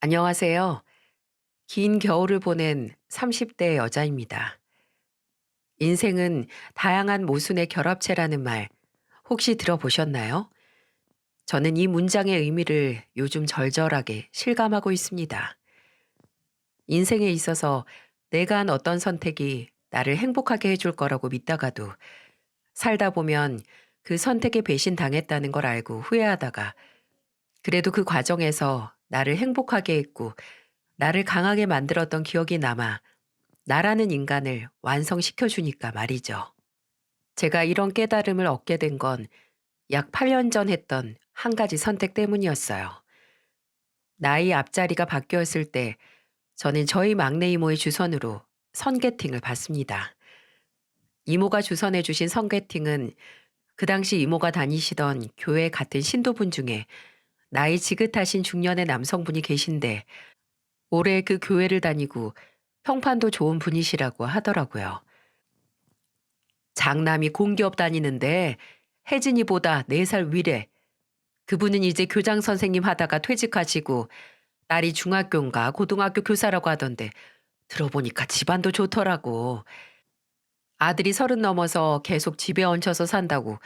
안녕하세요. 긴 겨울을 보낸 30대 여자입니다. 인생은 다양한 모순의 결합체라는 말 혹시 들어보셨나요? 저는 이 문장의 의미를 요즘 절절하게 실감하고 있습니다. 인생에 있어서 내가 한 어떤 선택이 나를 행복하게 해줄 거라고 믿다가도 살다 보면 그 선택에 배신당했다는 걸 알고 후회하다가 그래도 그 과정에서 나를 행복하게 했고 나를 강하게 만들었던 기억이 남아 나라는 인간을 완성시켜 주니까 말이죠. 제가 이런 깨달음을 얻게 된 건 약 8년 전 했던 한 가지 선택 때문이었어요. 나이 앞자리가 바뀌었을 때 저는 저희 막내 이모의 주선으로 선계팅을 받습니다. 이모가 주선해 주신 선계팅은 그 당시 이모가 다니시던 교회 같은 신도분 중에 나이 지긋하신 중년의 남성분이 계신데 올해 그 교회를 다니고 평판도 좋은 분이시라고 하더라고요. 장남이 공기업 다니는데 혜진이보다 4살 위래. 그분은 이제 교장 선생님 하다가 퇴직하시고 딸이 중학교인가 고등학교 교사라고 하던데 들어보니까 집안도 좋더라고. 아들이 30 넘어서 계속 집에 얹혀서 산다고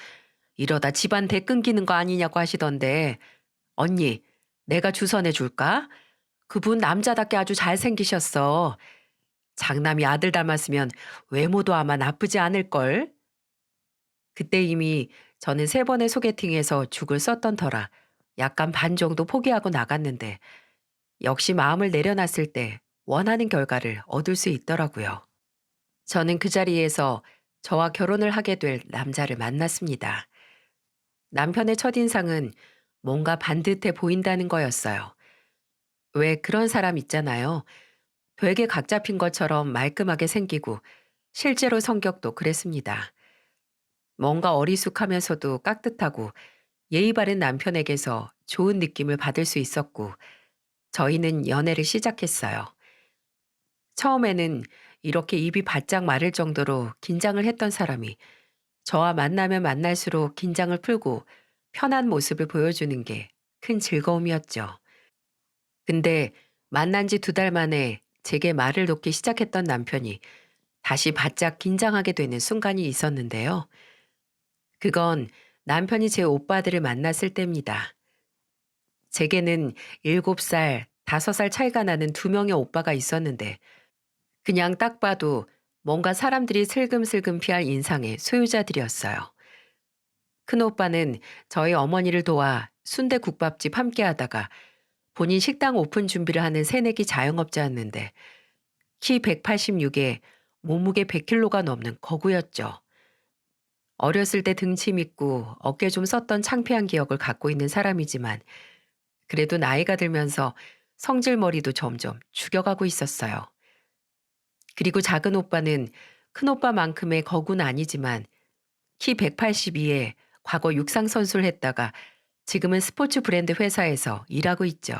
이러다 집안 대 끊기는 거 아니냐고 하시던데 언니 내가 주선해 줄까? 그분 남자답게 아주 잘생기셨어. 장남이 아들 닮았으면 외모도 아마 나쁘지 않을걸? 그때 이미 저는 3번의 소개팅에서 죽을 썼던 터라 약간 반 정도 포기하고 나갔는데 역시 마음을 내려놨을 때 원하는 결과를 얻을 수 있더라고요. 저는 그 자리에서 저와 결혼을 하게 될 남자를 만났습니다. 남편의 첫인상은 뭔가 반듯해 보인다는 거였어요. 왜 그런 사람 있잖아요. 되게 각 잡힌 것처럼 말끔하게 생기고 실제로 성격도 그랬습니다. 뭔가 어리숙하면서도 깍듯하고 예의 바른 남편에게서 좋은 느낌을 받을 수 있었고 저희는 연애를 시작했어요. 처음에는 이렇게 입이 바짝 마를 정도로 긴장을 했던 사람이 저와 만나면 만날수록 긴장을 풀고 편한 모습을 보여주는 게 큰 즐거움이었죠. 근데 만난 지 2달 만에 제게 말을 놓기 시작했던 남편이 다시 바짝 긴장하게 되는 순간이 있었는데요. 그건 남편이 제 오빠들을 만났을 때입니다. 제게는 7살, 5살 차이가 나는 2명의 오빠가 있었는데 그냥 딱 봐도 뭔가 사람들이 슬금슬금 피할 인상의 소유자들이었어요. 큰오빠는 저희 어머니를 도와 순대국밥집 함께 하다가 본인 식당 오픈 준비를 하는 새내기 자영업자였는데 키 186에 몸무게 100kg가 넘는 거구였죠. 어렸을 때 등치 있고 어깨 좀 썼던 창피한 기억을 갖고 있는 사람이지만 그래도 나이가 들면서 성질머리도 점점 죽여가고 있었어요. 그리고 작은 오빠는 큰 오빠만큼의 거구는 아니지만 키 182에 과거 육상 선수를 했다가 지금은 스포츠 브랜드 회사에서 일하고 있죠.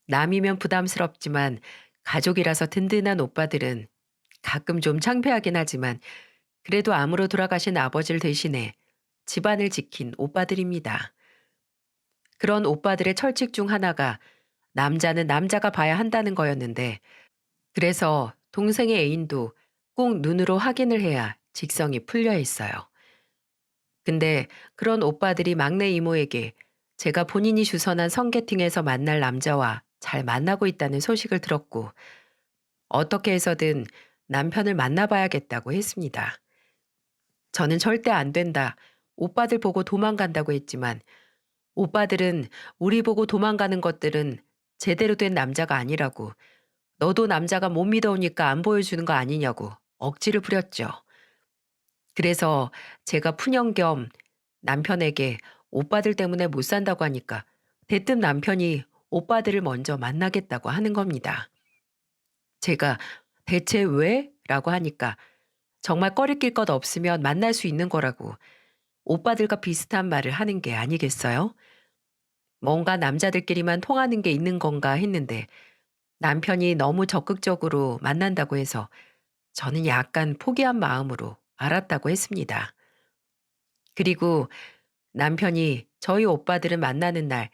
남이면 부담스럽지만 가족이라서 든든한 오빠들은 가끔 좀 창피하긴 하지만 그래도 암으로 돌아가신 아버지를 대신해 집안을 지킨 오빠들입니다. 그런 오빠들의 철칙 중 하나가 남자는 남자가 봐야 한다는 거였는데 그래서 동생의 애인도 꼭 눈으로 확인을 해야 직성이 풀려 있어요. 근데 그런 오빠들이 막내 이모에게 제가 본인이 주선한 성게팅에서 만날 남자와 잘 만나고 있다는 소식을 들었고 어떻게 해서든 남편을 만나봐야겠다고 했습니다. 저는 절대 안 된다. 오빠들 보고 도망간다고 했지만 오빠들은 우리 보고 도망가는 것들은 제대로 된 남자가 아니라고 너도 남자가 못 믿어오니까 안 보여주는 거 아니냐고 억지를 부렸죠. 그래서 제가 푸념 겸 남편에게 오빠들 때문에 못 산다고 하니까 대뜸 남편이 오빠들을 먼저 만나겠다고 하는 겁니다. 제가 대체 왜? 라고 하니까 정말 꺼리낄 것 없으면 만날 수 있는 거라고 오빠들과 비슷한 말을 하는 게 아니겠어요? 뭔가 남자들끼리만 통하는 게 있는 건가 했는데 남편이 너무 적극적으로 만난다고 해서 저는 약간 포기한 마음으로 알았다고 했습니다. 그리고 남편이 저희 오빠들을 만나는 날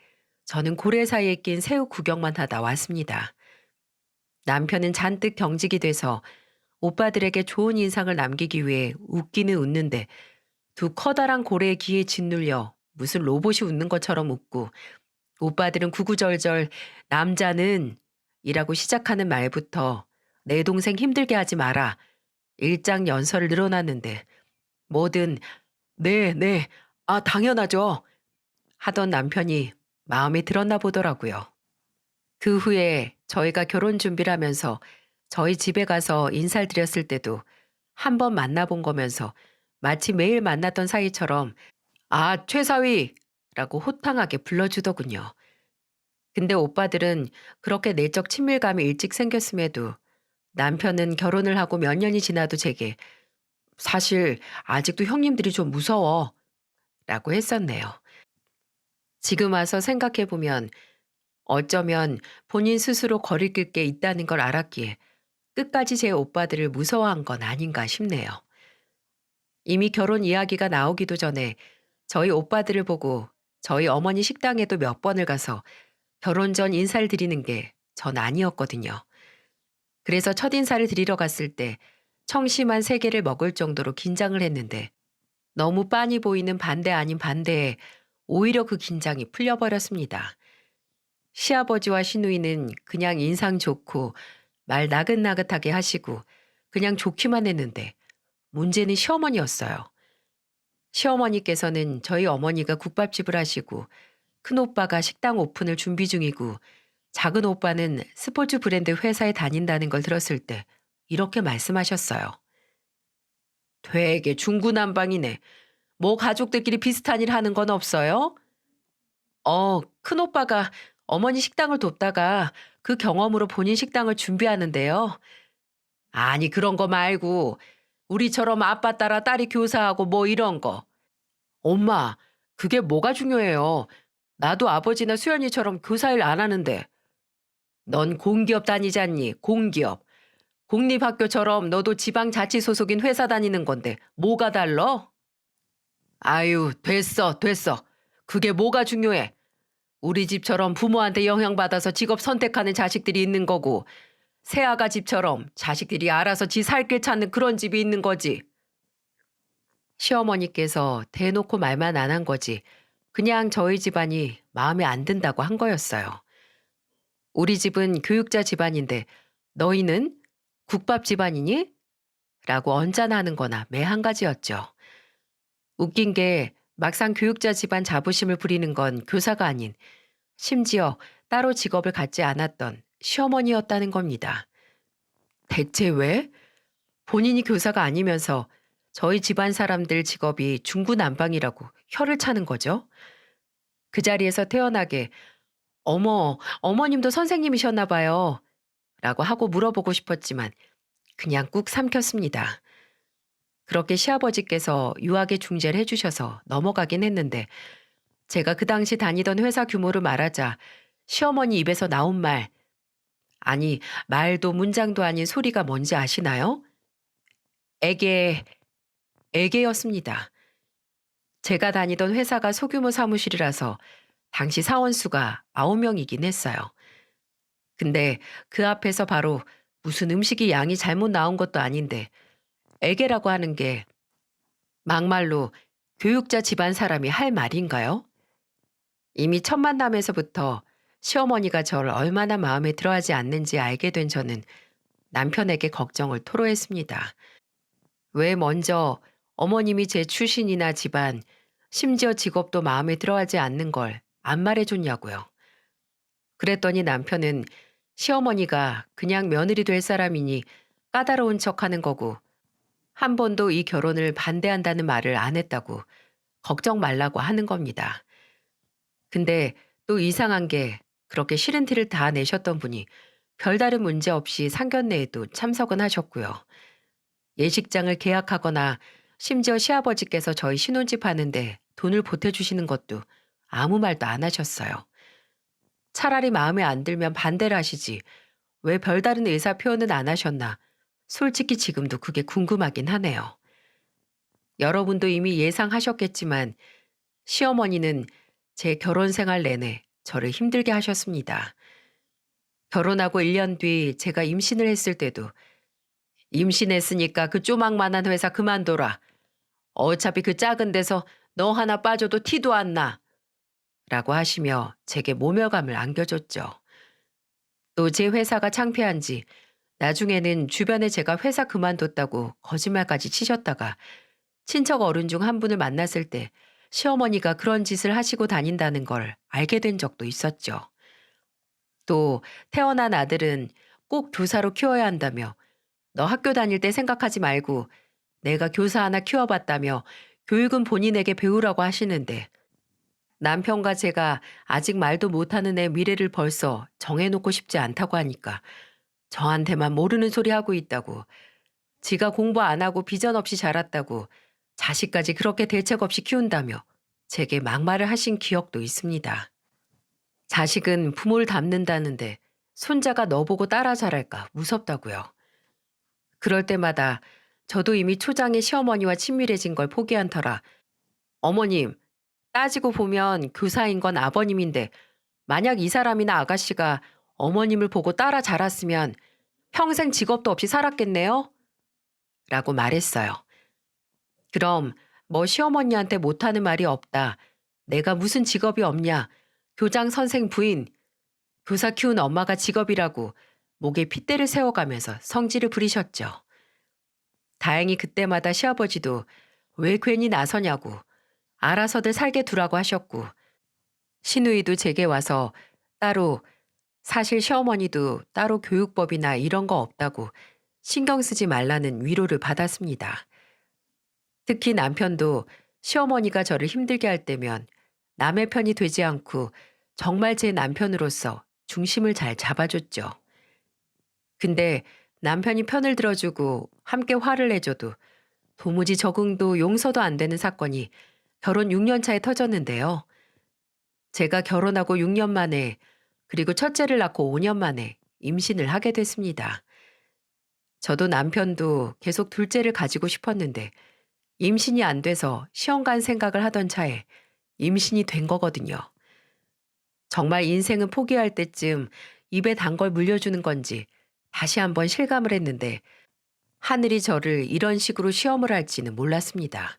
저는 고래 사이에 낀 새우 구경만 하다 왔습니다. 남편은 잔뜩 경직이 돼서 오빠들에게 좋은 인상을 남기기 위해 웃기는 웃는데 두 커다란 고래의 귀에 짓눌려 무슨 로봇이 웃는 것처럼 웃고 오빠들은 구구절절 남자는 이라고 시작하는 말부터 내 동생 힘들게 하지 마라 일장연설을 늘어놨는데 뭐든 네, 네, 아, 당연하죠 하던 남편이 마음에 들었나 보더라고요. 그 후에 저희가 결혼 준비를 하면서 저희 집에 가서 인사를 드렸을 때도 한 번 만나본 거면서 마치 매일 만났던 사이처럼 아, 최사위라고 호탕하게 불러주더군요. 근데 오빠들은 그렇게 내적 친밀감이 일찍 생겼음에도 남편은 결혼을 하고 몇 년이 지나도 제게 사실 아직도 형님들이 좀 무서워 라고 했었네요. 지금 와서 생각해보면 어쩌면 본인 스스로 거리낄 게 있다는 걸 알았기에 끝까지 제 오빠들을 무서워한 건 아닌가 싶네요. 이미 결혼 이야기가 나오기도 전에 저희 오빠들을 보고 저희 어머니 식당에도 몇 번을 가서 결혼 전 인사를 드리는 게 전 아니었거든요. 그래서 첫 인사를 드리러 갔을 때 청심한 세 개를 먹을 정도로 긴장을 했는데 너무 빤히 보이는 반대 아닌 반대에 오히려 그 긴장이 풀려버렸습니다. 시아버지와 시누이는 그냥 인상 좋고 말 나긋나긋하게 하시고 그냥 좋기만 했는데 문제는 시어머니였어요. 시어머니께서는 저희 어머니가 국밥집을 하시고 큰오빠가 식당 오픈을 준비 중이고 작은 오빠는 스포츠 브랜드 회사에 다닌다는 걸 들었을 때 이렇게 말씀하셨어요. 되게 중구난방이네. 뭐 가족들끼리 비슷한 일 하는 건 없어요? 큰오빠가 어머니 식당을 돕다가 그 경험으로 본인 식당을 준비하는데요. 아니, 그런 거 말고 우리처럼 아빠 따라 딸이 교사하고 뭐 이런 거. 엄마, 그게 뭐가 중요해요. 나도 아버지나 수연이처럼 교사 일 안 하는데. 넌 공기업 다니잖니, 공기업. 공립학교처럼 너도 지방자치 소속인 회사 다니는 건데 뭐가 달러? 아유, 됐어, 됐어. 그게 뭐가 중요해. 우리 집처럼 부모한테 영향받아서 직업 선택하는 자식들이 있는 거고 새아가 집처럼 자식들이 알아서 지 살 길 찾는 그런 집이 있는 거지. 시어머니께서 대놓고 말만 안 한 거지. 그냥 저희 집안이 마음에 안 든다고 한 거였어요. 우리 집은 교육자 집안인데 너희는 국밥 집안이니? 라고 언짢아하는 거나 매 한 가지였죠. 웃긴 게 막상 교육자 집안 자부심을 부리는 건 교사가 아닌 심지어 따로 직업을 갖지 않았던 시어머니였다는 겁니다. 대체 왜? 본인이 교사가 아니면서 저희 집안 사람들 직업이 중구난방이라고 혀를 차는 거죠. 그 자리에서 태어나게 어머, 어머님도 선생님이셨나 봐요. 라고 하고 물어보고 싶었지만 그냥 꾹 삼켰습니다. 그렇게 시아버지께서 유학에 중재를 해주셔서 넘어가긴 했는데 제가 그 당시 다니던 회사 규모를 말하자 시어머니 입에서 나온 말, 아니 말도 문장도 아닌 소리가 뭔지 아시나요? 애게, 애게였습니다. 제가 다니던 회사가 소규모 사무실이라서 당시 사원 수가 9명이긴 했어요. 근데 그 앞에서 바로 무슨 음식이 양이 잘못 나온 것도 아닌데 애게라고 하는 게 막말로 교육자 집안 사람이 할 말인가요? 이미 첫 만남에서부터 시어머니가 저를 얼마나 마음에 들어하지 않는지 알게 된 저는 남편에게 걱정을 토로했습니다. 왜 먼저 어머님이 제 출신이나 집안, 심지어 직업도 마음에 들어하지 않는 걸 안 말해줬냐고요. 그랬더니 남편은 시어머니가 그냥 며느리 될 사람이니 까다로운 척하는 거고 한 번도 이 결혼을 반대한다는 말을 안 했다고 걱정 말라고 하는 겁니다. 근데 또 이상한 게 그렇게 싫은 티를 다 내셨던 분이 별다른 문제 없이 상견례에도 참석은 하셨고요. 예식장을 계약하거나 심지어 시아버지께서 저희 신혼집 하는데 돈을 보태주시는 것도 아무 말도 안 하셨어요. 차라리 마음에 안 들면 반대를 하시지 왜 별다른 의사 표현은 안 하셨나 솔직히 지금도 그게 궁금하긴 하네요. 여러분도 이미 예상하셨겠지만 시어머니는 제 결혼 생활 내내 저를 힘들게 하셨습니다. 결혼하고 1년 뒤 제가 임신을 했을 때도 임신했으니까 그 조망만한 회사 그만둬라. 어차피 그 작은 데서 너 하나 빠져도 티도 안 나. 라고 하시며 제게 모멸감을 안겨줬죠. 또 제 회사가 창피한지 나중에는 주변에 제가 회사 그만뒀다고 거짓말까지 치셨다가 친척 어른 중 한 분을 만났을 때 시어머니가 그런 짓을 하시고 다닌다는 걸 알게 된 적도 있었죠. 또 태어난 아들은 꼭 교사로 키워야 한다며 너 학교 다닐 때 생각하지 말고 내가 교사 하나 키워봤다며 교육은 본인에게 배우라고 하시는데 남편과 제가 아직 말도 못하는 애 미래를 벌써 정해놓고 싶지 않다고 하니까 저한테만 모르는 소리 하고 있다고 지가 공부 안 하고 비전 없이 자랐다고 자식까지 그렇게 대책 없이 키운다며 제게 막말을 하신 기억도 있습니다. 자식은 부모를 닮는다는데 손자가 너 보고 따라 자랄까 무섭다고요. 그럴 때마다 저도 이미 초장에 시어머니와 친밀해진 걸 포기한 터라 어머님, 따지고 보면 교사인 건 아버님인데 만약 이 사람이나 아가씨가 어머님을 보고 따라 자랐으면 평생 직업도 없이 살았겠네요? 라고 말했어요. 그럼 뭐 시어머니한테 못하는 말이 없다. 내가 무슨 직업이 없냐. 교장 선생 부인. 교사 키운 엄마가 직업이라고 목에 핏대를 세워가면서 성질을 부리셨죠. 다행히 그때마다 시아버지도 왜 괜히 나서냐고 알아서들 살게 두라고 하셨고 시누이도 제게 와서 따로 사실 시어머니도 따로 교육법이나 이런 거 없다고 신경 쓰지 말라는 위로를 받았습니다. 특히 남편도 시어머니가 저를 힘들게 할 때면 남의 편이 되지 않고 정말 제 남편으로서 중심을 잘 잡아줬죠. 근데 남편이 편을 들어주고 함께 화를 내줘도 도무지 적응도 용서도 안 되는 사건이 결혼 6년 차에 터졌는데요. 제가 결혼하고 6년 만에 그리고 첫째를 낳고 5년 만에 임신을 하게 됐습니다. 저도 남편도 계속 둘째를 가지고 싶었는데 임신이 안 돼서 시험 간 생각을 하던 차에 임신이 된 거거든요. 정말 인생은 포기할 때쯤 입에 단 걸 물려주는 건지 다시 한번 실감을 했는데 하늘이 저를 이런 식으로 시험을 할지는 몰랐습니다.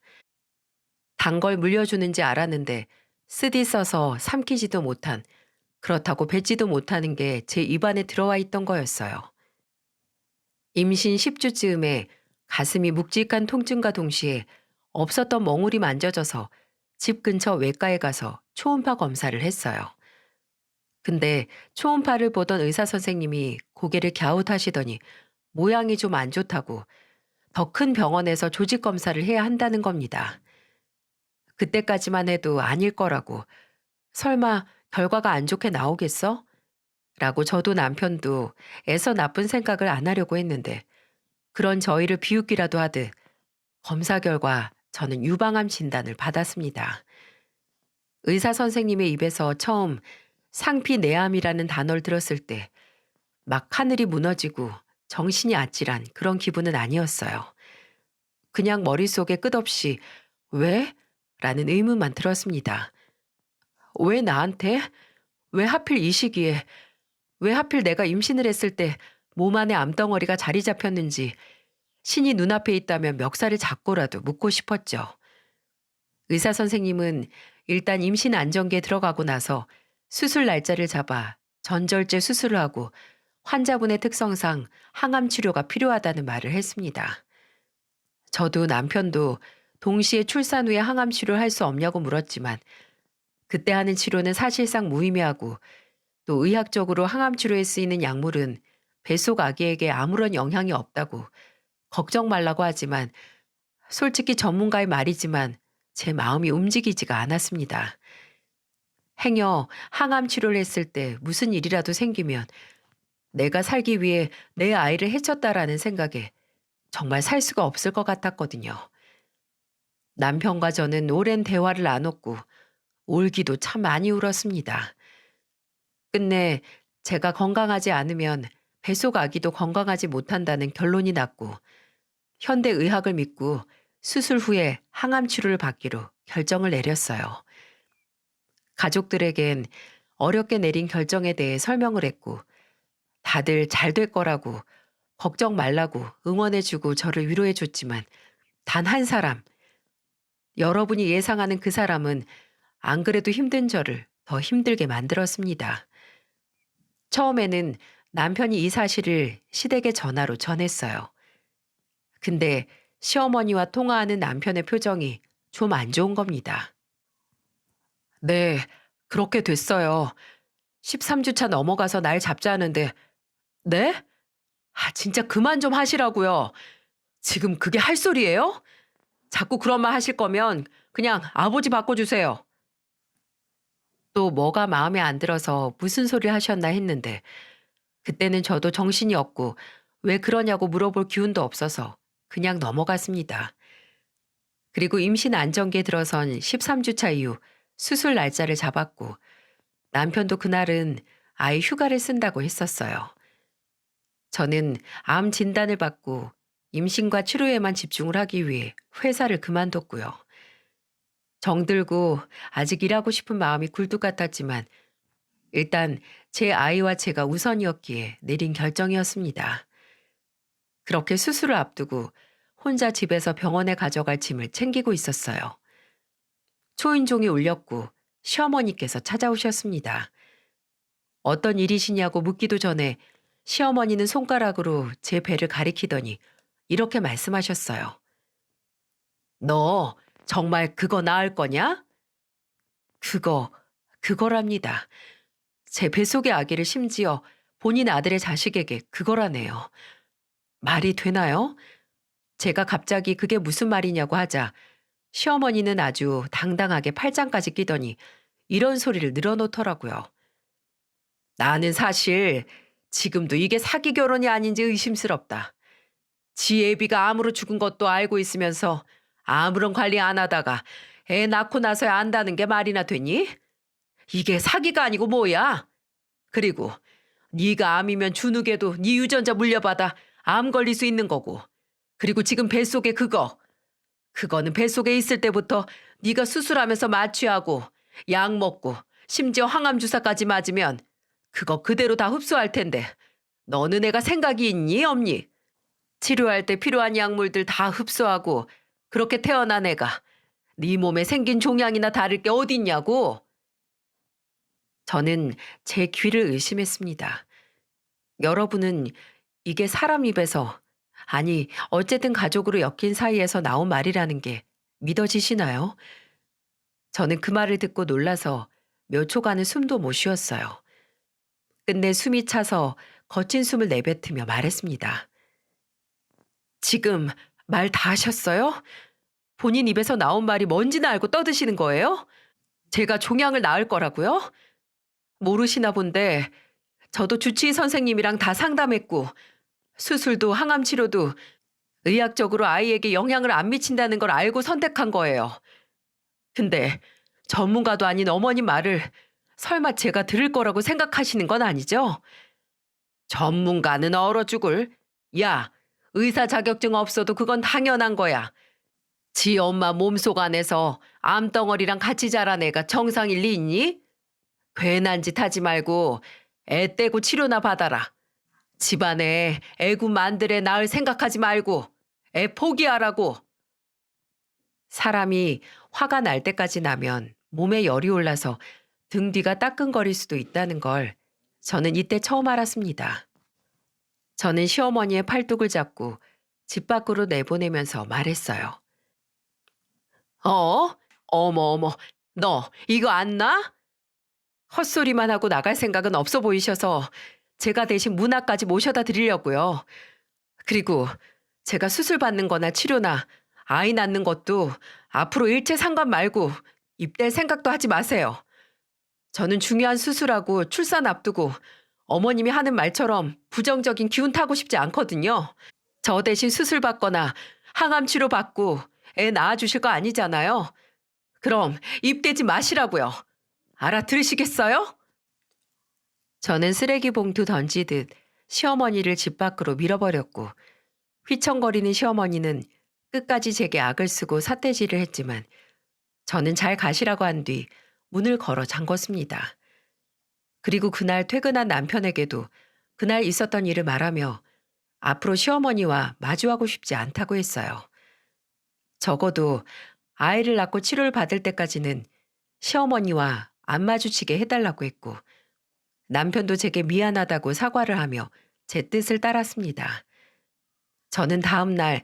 단 걸 물려주는지 알았는데 쓰디 써서 삼키지도 못한 그렇다고 뱉지도 못하는 게 제 입안에 들어와 있던 거였어요. 임신 10주쯤에 가슴이 묵직한 통증과 동시에 없었던 멍울이 만져져서 집 근처 외과에 가서 초음파 검사를 했어요. 근데 초음파를 보던 의사 선생님이 고개를 갸웃하시더니 모양이 좀 안 좋다고 더 큰 병원에서 조직 검사를 해야 한다는 겁니다. 그때까지만 해도 아닐 거라고 설마 결과가 안 좋게 나오겠어? 라고 저도 남편도 애써 나쁜 생각을 안 하려고 했는데 그런 저희를 비웃기라도 하듯 검사 결과 저는 유방암 진단을 받았습니다. 의사 선생님의 입에서 처음 상피내암이라는 단어를 들었을 때 막 하늘이 무너지고 정신이 아찔한 그런 기분은 아니었어요. 그냥 머릿속에 끝없이 왜? 라는 의문만 들었습니다. 왜 나한테? 왜 하필 이 시기에? 왜 하필 내가 임신을 했을 때 몸 안에 암덩어리가 자리 잡혔는지 신이 눈앞에 있다면 멱살을 잡고라도 묻고 싶었죠. 의사 선생님은 일단 임신 안정기에 들어가고 나서 수술 날짜를 잡아 전절제 수술을 하고 환자분의 특성상 항암 치료가 필요하다는 말을 했습니다. 저도 남편도 동시에 출산 후에 항암 치료를 할 수 없냐고 물었지만 그때 하는 치료는 사실상 무의미하고 또 의학적으로 항암 치료에 쓰이는 약물은 뱃속 아기에게 아무런 영향이 없다고 걱정 말라고 하지만 솔직히 전문가의 말이지만 제 마음이 움직이지가 않았습니다. 행여 항암 치료를 했을 때 무슨 일이라도 생기면 내가 살기 위해 내 아이를 해쳤다라는 생각에 정말 살 수가 없을 것 같았거든요. 남편과 저는 오랜 대화를 나눴고 울기도 참 많이 울었습니다. 끝내 제가 건강하지 않으면 뱃속 아기도 건강하지 못한다는 결론이 났고 현대의학을 믿고 수술 후에 항암 치료를 받기로 결정을 내렸어요. 가족들에겐 어렵게 내린 결정에 대해 설명을 했고 다들 잘 될 거라고 걱정 말라고 응원해주고 저를 위로해줬지만 단 한 사람, 여러분이 예상하는 그 사람은 안 그래도 힘든 저를 더 힘들게 만들었습니다. 처음에는 남편이 이 사실을 시댁에 전화로 전했어요. 근데 시어머니와 통화하는 남편의 표정이 좀 안 좋은 겁니다. 네, 그렇게 됐어요. 13주차 넘어가서 날 잡자는데, 네? 진짜 그만 좀 하시라고요. 지금 그게 할 소리예요? 자꾸 그런 말 하실 거면 그냥 아버지 바꿔주세요. 또 뭐가 마음에 안 들어서 무슨 소리 하셨나 했는데 그때는 저도 정신이 없고 왜 그러냐고 물어볼 기운도 없어서 그냥 넘어갔습니다. 그리고 임신 안정기에 들어선 13주차 이후 수술 날짜를 잡았고 남편도 그날은 아이 휴가를 쓴다고 했었어요. 저는 암 진단을 받고 임신과 치료에만 집중을 하기 위해 회사를 그만뒀고요. 정들고 아직 일하고 싶은 마음이 굴뚝 같았지만 일단 제 아이와 제가 우선이었기에 내린 결정이었습니다. 그렇게 수술을 앞두고 혼자 집에서 병원에 가져갈 짐을 챙기고 있었어요. 초인종이 울렸고 시어머니께서 찾아오셨습니다. 어떤 일이시냐고 묻기도 전에 시어머니는 손가락으로 제 배를 가리키더니 이렇게 말씀하셨어요. 너 정말 그거 낳을 거냐? 그거랍니다. 제 뱃속의 아기를 심지어 본인 아들의 자식에게 그거라네요. 말이 되나요? 제가 갑자기 그게 무슨 말이냐고 하자 시어머니는 아주 당당하게 팔짱까지 끼더니 이런 소리를 늘어놓더라고요. 나는 사실 지금도 이게 사기 결혼이 아닌지 의심스럽다. 지 애비가 암으로 죽은 것도 알고 있으면서 아무런 관리 안 하다가 애 낳고 나서야 안다는 게 말이나 되니? 이게 사기가 아니고 뭐야? 그리고 네가 암이면 준욱에도 네 유전자 물려받아 암 걸릴 수 있는 거고. 그리고 지금 뱃속에 그거는 뱃속에 있을 때부터 네가 수술하면서 마취하고 약 먹고 심지어 항암 주사까지 맞으면 그거 그대로 다 흡수할 텐데 너는 애가 생각이 있니 없니? 치료할 때 필요한 약물들 다 흡수하고 그렇게 태어난 애가 네 몸에 생긴 종양이나 다를 게 어딨냐고. 저는 제 귀를 의심했습니다. 여러분은 이게 사람 입에서, 아니 어쨌든 가족으로 엮인 사이에서 나온 말이라는 게 믿어지시나요? 저는 그 말을 듣고 놀라서 몇 초간은 숨도 못 쉬었어요. 끝내 숨이 차서 거친 숨을 내뱉으며 말했습니다. 지금 말 다 하셨어요? 본인 입에서 나온 말이 뭔지는 알고 떠드시는 거예요? 제가 종양을 낳을 거라고요? 모르시나 본데 저도 주치의 선생님이랑 다 상담했고 수술도 항암 치료도 의학적으로 아이에게 영향을 안 미친다는 걸 알고 선택한 거예요. 근데 전문가도 아닌 어머님 말을 설마 제가 들을 거라고 생각하시는 건 아니죠? 전문가는 얼어 죽을. 야, 의사 자격증 없어도 그건 당연한 거야. 지 엄마 몸속 안에서 암덩어리랑 같이 자란 애가 정상일 리 있니? 괜한 짓 하지 말고 애 떼고 치료나 받아라. 집안에 애구 만들애 낳을 생각하지 말고 애 포기하라고. 사람이 화가 날 때까지 나면 몸에 열이 올라서 등 뒤가 따끔거릴 수도 있다는 걸 저는 이때 처음 알았습니다. 저는 시어머니의 팔뚝을 잡고 집 밖으로 내보내면서 말했어요. 어머, 너 이거 안 나? 헛소리만 하고 나갈 생각은 없어 보이셔서 제가 대신 문화까지 모셔다 드리려고요. 그리고 제가 수술 받는 거나 치료나 아이 낳는 것도 앞으로 일체 상관 말고 입댈 생각도 하지 마세요. 저는 중요한 수술하고 출산 앞두고 어머님이 하는 말처럼 부정적인 기운 타고 싶지 않거든요. 저 대신 수술 받거나 항암 치료 받고 애 낳아주실 거 아니잖아요. 그럼 입대지 마시라고요. 알아들으시겠어요? 저는 쓰레기 봉투 던지듯 시어머니를 집 밖으로 밀어버렸고 휘청거리는 시어머니는 끝까지 제게 악을 쓰고 삿대질을 했지만 저는 잘 가시라고 한 뒤 문을 걸어 잠궜습니다. 그리고 그날 퇴근한 남편에게도 그날 있었던 일을 말하며 앞으로 시어머니와 마주하고 싶지 않다고 했어요. 적어도 아이를 낳고 치료를 받을 때까지는 시어머니와 안 마주치게 해달라고 했고, 남편도 제게 미안하다고 사과를 하며 제 뜻을 따랐습니다. 저는 다음 날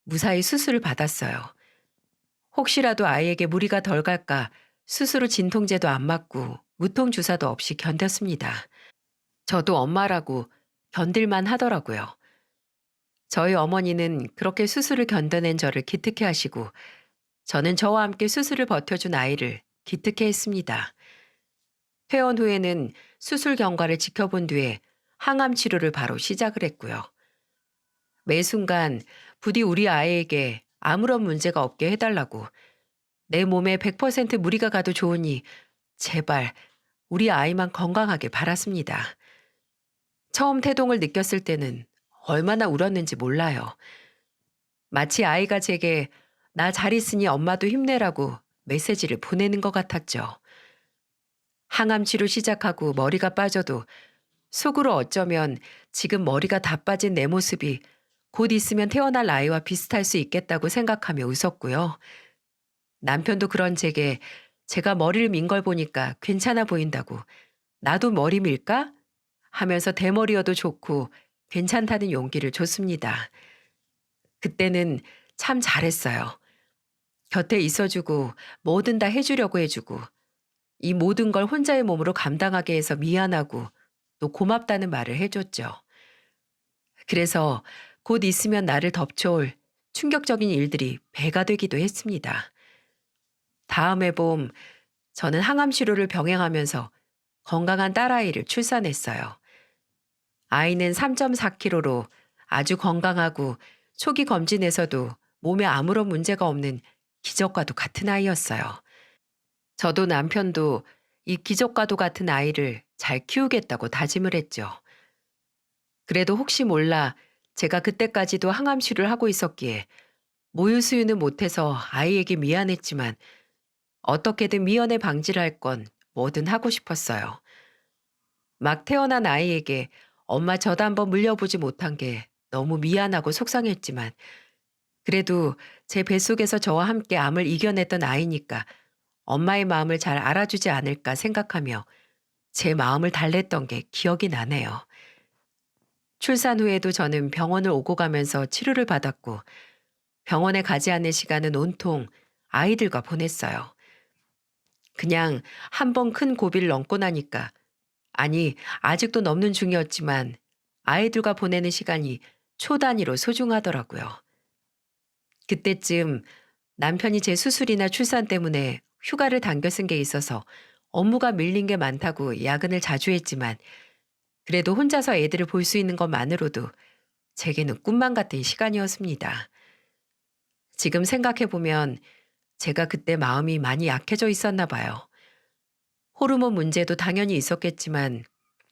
무사히 수술을 받았어요. 혹시라도 아이에게 무리가 덜 갈까 스스로 진통제도 안 맞고 무통 주사도 없이 견뎠습니다. 저도 엄마라고 견딜만 하더라고요. 저희 어머니는 그렇게 수술을 견뎌낸 저를 기특해 하시고, 저는 저와 함께 수술을 버텨준 아이를 기특해 했습니다. 퇴원 후에는 수술 경과를 지켜본 뒤에 항암 치료를 바로 시작을 했고요. 매 순간 부디 우리 아이에게 아무런 문제가 없게 해달라고, 내 몸에 100% 무리가 가도 좋으니 제발 우리 아이만 건강하게 바랐습니다. 처음 태동을 느꼈을 때는 얼마나 울었는지 몰라요. 마치 아이가 제게 나 잘 있으니 엄마도 힘내라고 메시지를 보내는 것 같았죠. 항암 치료 시작하고 머리가 빠져도 속으로 어쩌면 지금 머리가 다 빠진 내 모습이 곧 있으면 태어날 아이와 비슷할 수 있겠다고 생각하며 웃었고요. 남편도 그런 제게 제가 머리를 민 걸 보니까 괜찮아 보인다고 나도 머리 밀까? 하면서 대머리여도 좋고 괜찮다는 용기를 줬습니다. 그때는 참 잘했어요. 곁에 있어주고 뭐든 다 해주려고 해주고, 이 모든 걸 혼자의 몸으로 감당하게 해서 미안하고 또 고맙다는 말을 해줬죠. 그래서 곧 있으면 나를 덮쳐올 충격적인 일들이 배가 되기도 했습니다. 다음 해 봄, 저는 항암 치료를 병행하면서 건강한 딸아이를 출산했어요. 아이는 3.4kg로 아주 건강하고 초기 검진에서도 몸에 아무런 문제가 없는 기적과도 같은 아이였어요. 저도 남편도 이 기적과도 같은 아이를 잘 키우겠다고 다짐을 했죠. 그래도 혹시 몰라 제가 그때까지도 항암 치료를 하고 있었기에 모유 수유는 못해서 아이에게 미안했지만, 어떻게든 미연에 방지를 할 건 뭐든 하고 싶었어요. 막 태어난 아이에게 엄마 저도 한번 물려보지 못한 게 너무 미안하고 속상했지만, 그래도 제 뱃속에서 저와 함께 암을 이겨냈던 아이니까 엄마의 마음을 잘 알아주지 않을까 생각하며 제 마음을 달랬던 게 기억이 나네요. 출산 후에도 저는 병원을 오고 가면서 치료를 받았고, 병원에 가지 않는 시간은 온통 아이들과 보냈어요. 그냥 한 번 큰 고비를 넘고 나니까, 아니, 아직도 넘는 중이었지만 아이들과 보내는 시간이 초 단위로 소중하더라고요. 그때쯤 남편이 제 수술이나 출산 때문에 휴가를 당겨 쓴 게 있어서 업무가 밀린 게 많다고 야근을 자주 했지만, 그래도 혼자서 애들을 볼 수 있는 것만으로도 제게는 꿈만 같은 시간이었습니다. 지금 생각해보면 제가 그때 마음이 많이 약해져 있었나 봐요. 호르몬 문제도 당연히 있었겠지만,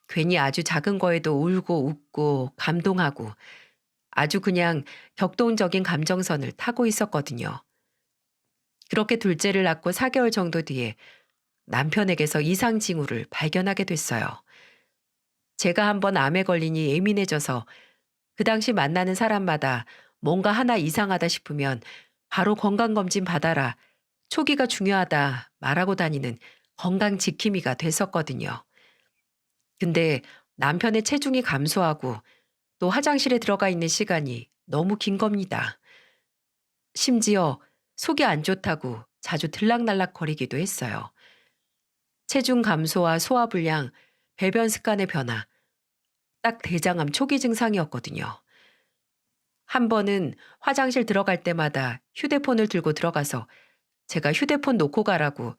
괜히 아주 작은 거에도 울고 웃고 감동하고 아주 그냥 격동적인 감정선을 타고 있었거든요. 그렇게 둘째를 낳고 4개월 정도 뒤에 남편에게서 이상 징후를 발견하게 됐어요. 제가 한번 암에 걸리니 예민해져서 그 당시 만나는 사람마다 뭔가 하나 이상하다 싶으면 바로 건강검진 받아라, 초기가 중요하다 말하고 다니는 건강 지킴이가 됐었거든요. 근데 남편의 체중이 감소하고 또 화장실에 들어가 있는 시간이 너무 긴 겁니다. 심지어 속이 안 좋다고 자주 들락날락 거리기도 했어요. 체중 감소와 소화불량, 배변 습관의 변화, 딱 대장암 초기 증상이었거든요. 한 번은 화장실 들어갈 때마다 휴대폰을 들고 들어가서 제가 휴대폰 놓고 가라고,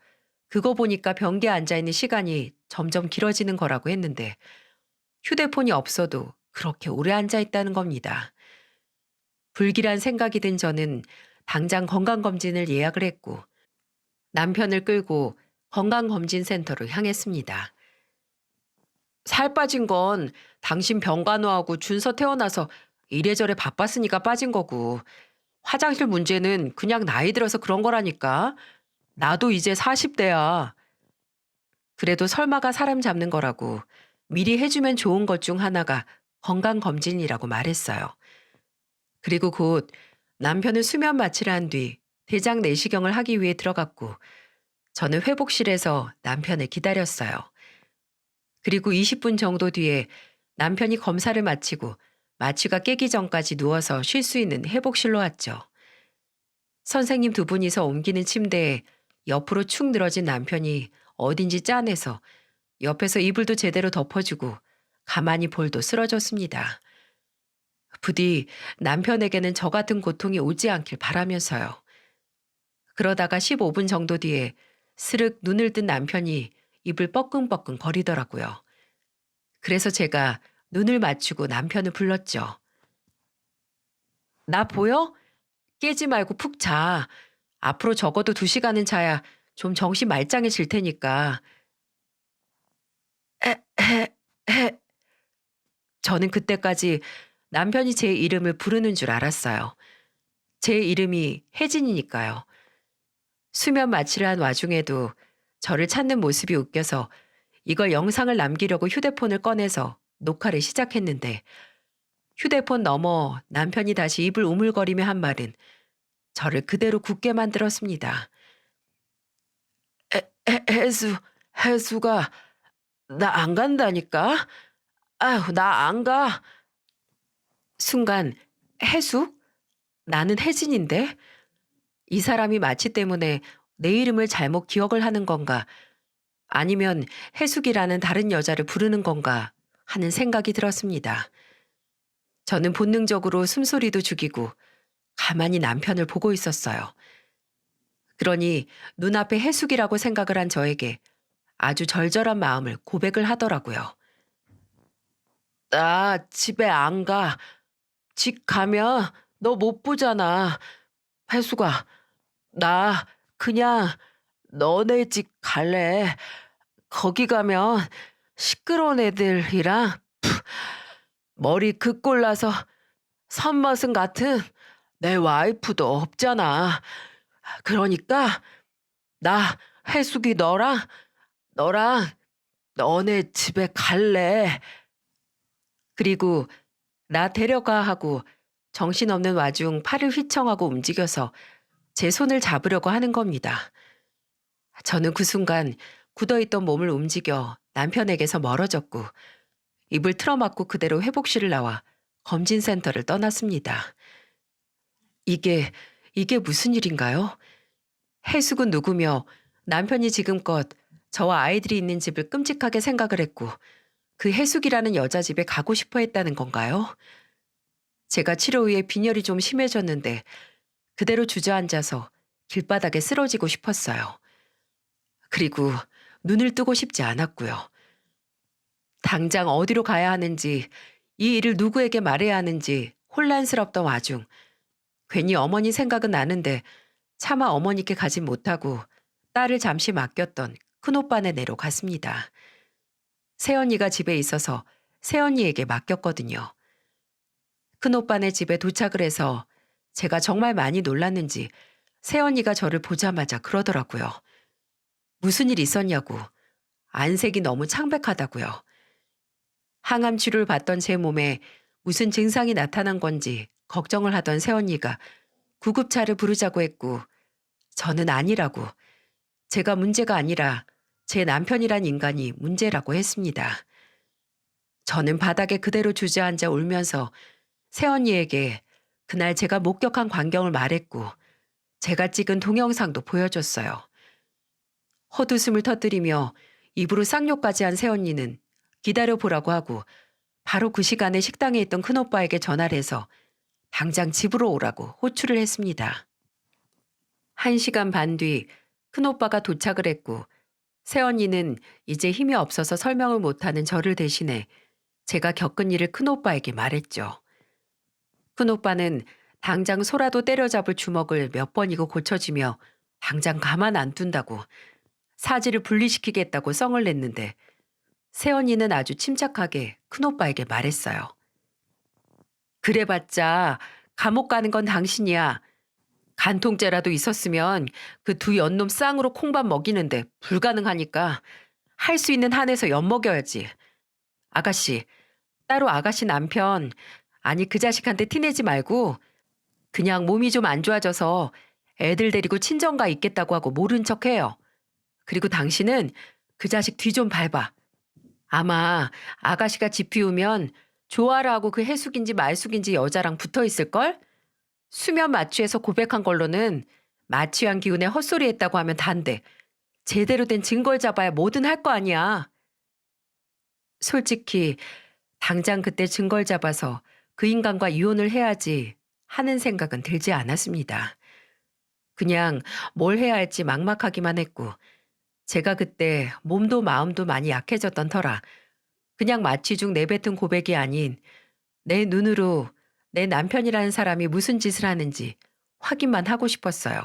그거 보니까 변기에 앉아있는 시간이 점점 길어지는 거라고 했는데 휴대폰이 없어도 그렇게 오래 앉아있다는 겁니다. 불길한 생각이 든 저는 당장 건강검진을 예약을 했고 남편을 끌고 건강검진센터로 향했습니다. 살 빠진 건 당신 병간호하고 준서 태어나서 이래저래 바빴으니까 빠진 거고, 화장실 문제는 그냥 나이 들어서 그런 거라니까. 나도 이제 40대야. 그래도 설마가 사람 잡는 거라고 미리 해주면 좋은 것 중 하나가 건강검진이라고 말했어요. 그리고 곧 남편은 수면 마취를 한 뒤 대장 내시경을 하기 위해 들어갔고 저는 회복실에서 남편을 기다렸어요. 그리고 20분 정도 뒤에 남편이 검사를 마치고 마취가 깨기 전까지 누워서 쉴 수 있는 회복실로 왔죠. 선생님 두 분이서 옮기는 침대에 옆으로 축 늘어진 남편이 어딘지 짠해서 옆에서 이불도 제대로 덮어주고 가만히 볼도 쓸어줬습니다. 부디 남편에게는 저 같은 고통이 오지 않길 바라면서요. 그러다가 15분 정도 뒤에 스륵 눈을 뜬 남편이 입을 뻐끔뻐끔 거리더라고요. 그래서 제가 눈을 맞추고 남편을 불렀죠. 나 보여? 깨지 말고 푹 자. 앞으로 적어도 2시간은 자야 좀 정신 말짱해질 테니까. 저는 그때까지 남편이 제 이름을 부르는 줄 알았어요. 제 이름이 혜진이니까요. 수면 마취를 한 와중에도 저를 찾는 모습이 웃겨서 이걸 영상을 남기려고 휴대폰을 꺼내서 녹화를 시작했는데 휴대폰 너머 남편이 다시 입을 우물거리며 한 말은 저를 그대로 굳게 만들었습니다. 해수가 나 안 간다니까? 아휴, 나 안 가. 순간 해수? 나는 혜진인데? 이 사람이 마취 때문에 내 이름을 잘못 기억을 하는 건가? 아니면 해숙이라는 다른 여자를 부르는 건가? 하는 생각이 들었습니다. 저는 본능적으로 숨소리도 죽이고 가만히 남편을 보고 있었어요. 그러니 눈앞에 해숙이라고 생각을 한 저에게 아주 절절한 마음을 고백을 하더라고요. 나 집에 안 가. 집 가면 너 못 보잖아. 해숙아, 나 그냥 너네 집 갈래. 거기 가면 시끄러운 애들이랑 머리 그꼴라서 선머슴 같은 내 와이프도 없잖아. 그러니까 나 해숙이 너랑 너네 집에 갈래. 그리고 나 데려가 하고 정신없는 와중 팔을 휘청하고 움직여서 제 손을 잡으려고 하는 겁니다. 저는 그 순간 굳어있던 몸을 움직여 남편에게서 멀어졌고 입을 틀어막고 그대로 회복실을 나와 검진센터를 떠났습니다. 이게 무슨 일인가요? 해숙은 누구며 남편이 지금껏 저와 아이들이 있는 집을 끔찍하게 생각을 했고 그 해숙이라는 여자 집에 가고 싶어 했다는 건가요? 제가 치료 후에 빈혈이 좀 심해졌는데 그대로 주저앉아서 길바닥에 쓰러지고 싶었어요. 그리고 눈을 뜨고 싶지 않았고요. 당장 어디로 가야 하는지, 이 일을 누구에게 말해야 하는지 혼란스럽던 와중 괜히 어머니 생각은 나는데 차마 어머니께 가진 못하고 딸을 잠시 맡겼던 큰오빠네 내로 갔습니다. 새언니가 집에 있어서 새언니에게 맡겼거든요. 큰오빠네 집에 도착을 해서 제가 정말 많이 놀랐는지 새언니가 저를 보자마자 그러더라고요. 무슨 일 있었냐고. 안색이 너무 창백하다고요. 항암 치료를 받던 제 몸에 무슨 증상이 나타난 건지 걱정을 하던 새언니가 구급차를 부르자고 했고 저는 아니라고, 제가 문제가 아니라 제 남편이란 인간이 문제라고 했습니다. 저는 바닥에 그대로 주저앉아 울면서 새언니에게 그날 제가 목격한 광경을 말했고 제가 찍은 동영상도 보여줬어요. 헛웃음을 터뜨리며 입으로 쌍욕까지 한 새언니는 기다려보라고 하고 바로 그 시간에 식당에 있던 큰오빠에게 전화를 해서 당장 집으로 오라고 호출을 했습니다. 1시간 반 뒤 큰오빠가 도착을 했고 새언니는 이제 힘이 없어서 설명을 못하는 저를 대신해 제가 겪은 일을 큰오빠에게 말했죠. 큰오빠는 당장 소라도 때려잡을 주먹을 몇 번이고 고쳐지며 당장 가만 안 둔다고 사지를 분리시키겠다고 썽을 냈는데 새언니는 아주 침착하게 큰오빠에게 말했어요. 그래봤자 감옥 가는 건 당신이야. 간통죄라도 있었으면 그 두 연놈 쌍으로 콩밥 먹이는데 불가능하니까 할 수 있는 한에서 엿먹여야지. 아가씨, 따로 아가씨 남편, 아니 그 자식한테 티내지 말고 그냥 몸이 좀 안 좋아져서 애들 데리고 친정가 있겠다고 하고 모른 척해요. 그리고 당신은 그 자식 뒤 좀 밟아. 아마 아가씨가 집 비우면 좋아라 하고 그 해숙인지 말숙인지 여자랑 붙어 있을걸? 수면 마취해서 고백한 걸로는 마취한 기운에 헛소리 했다고 하면 단데 제대로 된 증거를 잡아야 뭐든 할 거 아니야. 솔직히 당장 그때 증거를 잡아서 그 인간과 이혼을 해야지 하는 생각은 들지 않았습니다. 그냥 뭘 해야 할지 막막하기만 했고 제가 그때 몸도 마음도 많이 약해졌던 터라 그냥 마취 중 내뱉은 고백이 아닌 내 눈으로 내 남편이라는 사람이 무슨 짓을 하는지 확인만 하고 싶었어요.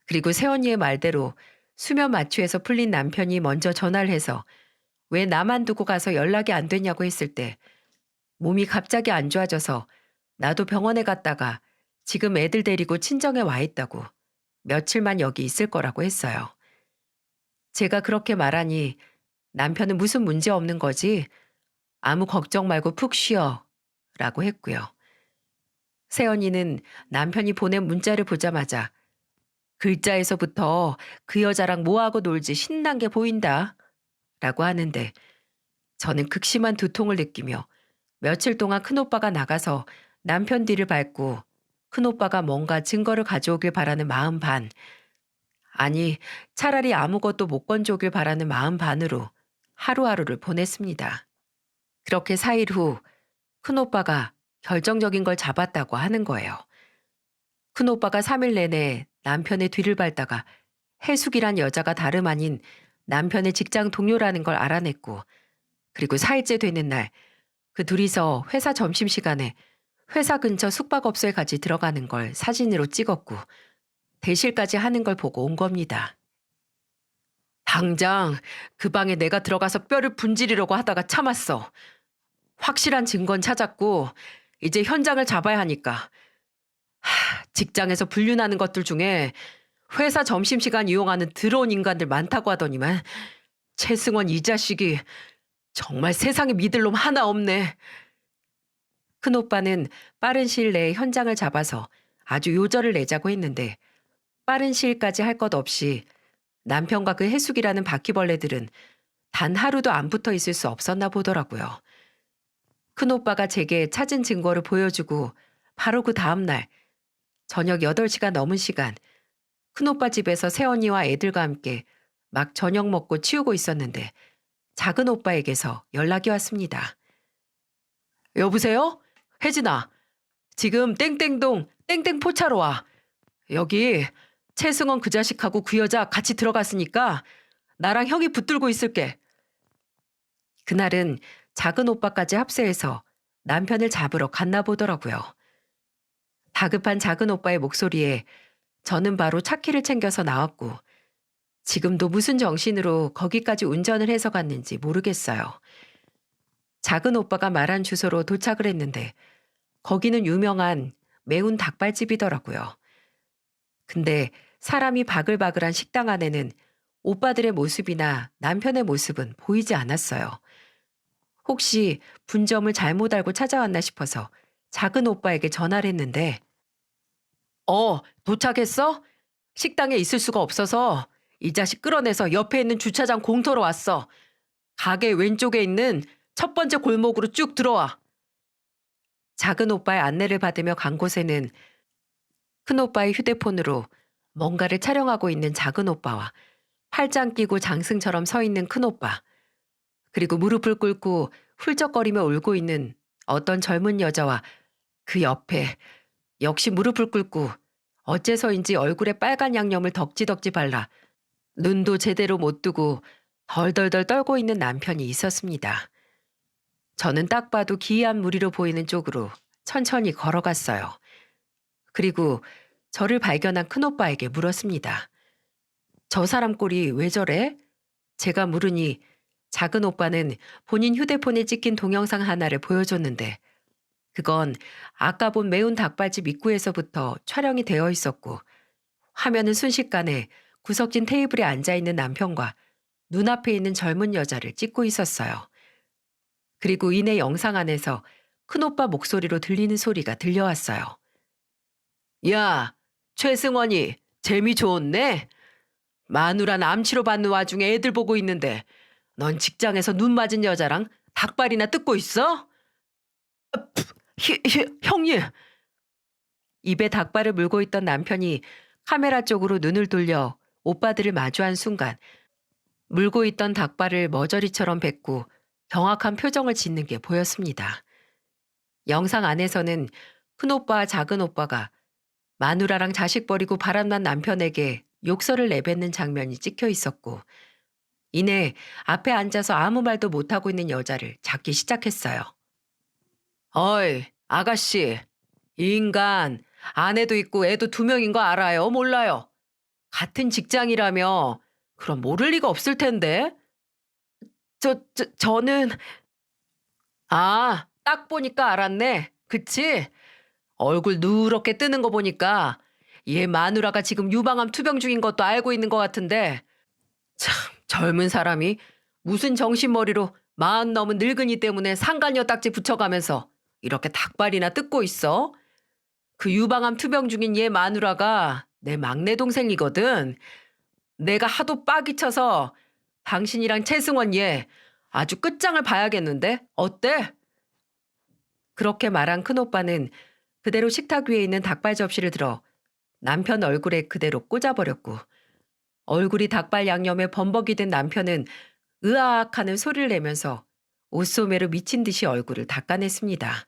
그리고 새언니의 말대로 수면 마취에서 풀린 남편이 먼저 전화를 해서 왜 나만 두고 가서 연락이 안 됐냐고 했을 때 몸이 갑자기 안 좋아져서 나도 병원에 갔다가 지금 애들 데리고 친정에 와 있다고 며칠만 여기 있을 거라고 했어요. 제가 그렇게 말하니 남편은 무슨 문제 없는 거지? 아무 걱정 말고 푹 쉬어. 라고 했고요. 새언니는 남편이 보낸 문자를 보자마자 글자에서부터 그 여자랑 뭐하고 놀지 신난 게 보인다. 라고 하는데 저는 극심한 두통을 느끼며 며칠 동안 큰오빠가 나가서 남편 뒤를 밟고 큰오빠가 뭔가 증거를 가져오길 바라는 마음 반, 아니 차라리 아무것도 못 건져오길 바라는 마음 반으로 하루하루를 보냈습니다. 그렇게 4일 후 큰오빠가 결정적인 걸 잡았다고 하는 거예요. 큰오빠가 3일 내내 남편의 뒤를 밟다가 해숙이란 여자가 다름 아닌 남편의 직장 동료라는 걸 알아냈고 그리고 4일째 되는 날 그 둘이서 회사 점심시간에 회사 근처 숙박업소에 같이 들어가는 걸 사진으로 찍었고 대실까지 하는 걸 보고 온 겁니다. 당장 그 방에 내가 들어가서 뼈를 분지르려고 하다가 참았어. 확실한 증거는 찾았고 이제 현장을 잡아야 하니까. 직장에서 불륜하는 것들 중에 회사 점심시간 이용하는 더러운 인간들 많다고 하더니만 최승원 이 자식이 정말 세상에 믿을 놈 하나 없네. 큰오빠는 빠른 시일 내에 현장을 잡아서 아주 요절을 내자고 했는데 빠른 시일까지 할 것 없이 남편과 그 해숙이라는 바퀴벌레들은 단 하루도 안 붙어 있을 수 없었나 보더라고요. 큰오빠가 제게 찾은 증거를 보여주고 바로 그 다음날 저녁 8시가 넘은 시간 큰오빠 집에서 새언니와 애들과 함께 막 저녁 먹고 치우고 있었는데 작은 오빠에게서 연락이 왔습니다. 여보세요? 혜진아, 지금 땡땡동 땡땡 포차로 와. 여기 최승원 그 자식하고 그 여자 같이 들어갔으니까 나랑 형이 붙들고 있을게. 그날은 작은 오빠까지 합세해서 남편을 잡으러 갔나 보더라고요. 다급한 작은 오빠의 목소리에 저는 바로 차키를 챙겨서 나왔고 지금도 무슨 정신으로 거기까지 운전을 해서 갔는지 모르겠어요. 작은 오빠가 말한 주소로 도착을 했는데 거기는 유명한 매운 닭발집이더라고요. 근데 사람이 바글바글한 식당 안에는 오빠들의 모습이나 남편의 모습은 보이지 않았어요. 혹시 분점을 잘못 알고 찾아왔나 싶어서 작은 오빠에게 전화를 했는데 도착했어? 식당에 있을 수가 없어서 이 자식 끌어내서 옆에 있는 주차장 공터로 왔어. 가게 왼쪽에 있는 첫 번째 골목으로 쭉 들어와. 작은 오빠의 안내를 받으며 간 곳에는 큰 오빠의 휴대폰으로 뭔가를 촬영하고 있는 작은 오빠와 팔짱 끼고 장승처럼 서 있는 큰 오빠, 그리고 무릎을 꿇고 훌쩍거리며 울고 있는 어떤 젊은 여자와 그 옆에 역시 무릎을 꿇고 어째서인지 얼굴에 빨간 양념을 덕지덕지 발라 눈도 제대로 못 뜨고 덜덜덜 떨고 있는 남편이 있었습니다. 저는 딱 봐도 기이한 무리로 보이는 쪽으로 천천히 걸어갔어요. 그리고 저를 발견한 큰오빠에게 물었습니다. 저 사람 꼴이 왜 저래? 제가 물으니 작은 오빠는 본인 휴대폰에 찍힌 동영상 하나를 보여줬는데 그건 아까 본 매운 닭발집 입구에서부터 촬영이 되어 있었고 화면은 순식간에 구석진 테이블에 앉아있는 남편과 눈앞에 있는 젊은 여자를 찍고 있었어요. 그리고 이내 영상 안에서 큰오빠 목소리로 들리는 소리가 들려왔어요. 야, 최승원이 재미 좋았네? 마누라 남치로 받는 와중에 애들 보고 있는데 넌 직장에서 눈 맞은 여자랑 닭발이나 뜯고 있어? 형님. 입에 닭발을 물고 있던 남편이 카메라 쪽으로 눈을 돌려 오빠들을 마주한 순간 물고 있던 닭발을 머저리처럼 뱉고 경악한 표정을 짓는 게 보였습니다. 영상 안에서는 큰오빠와 작은오빠가 마누라랑 자식 버리고 바람난 남편에게 욕설을 내뱉는 장면이 찍혀 있었고 이내 앞에 앉아서 아무 말도 못하고 있는 여자를 잡기 시작했어요. 어이, 아가씨. 이 인간 아내도 있고 애도 2명인 거 알아요? 몰라요? 같은 직장이라며 그럼 모를 리가 없을 텐데. 저는 아, 딱 보니까 알았네. 그치? 얼굴 누렇게 뜨는 거 보니까 얘 마누라가 지금 유방암 투병 중인 것도 알고 있는 것 같은데 참 젊은 사람이 무슨 정신머리로 40 넘은 늙은이 때문에 상간녀 딱지 붙여가면서 이렇게 닭발이나 뜯고 있어? 그 유방암 투병 중인 얘 마누라가 내 막내 동생이거든. 내가 하도 빡이 쳐서 당신이랑 최승원 얘 아주 끝장을 봐야겠는데 어때? 그렇게 말한 큰오빠는 그대로 식탁 위에 있는 닭발 접시를 들어 남편 얼굴에 그대로 꽂아버렸고 얼굴이 닭발 양념에 범벅이 된 남편은 으아악 하는 소리를 내면서 옷소매로 미친 듯이 얼굴을 닦아냈습니다.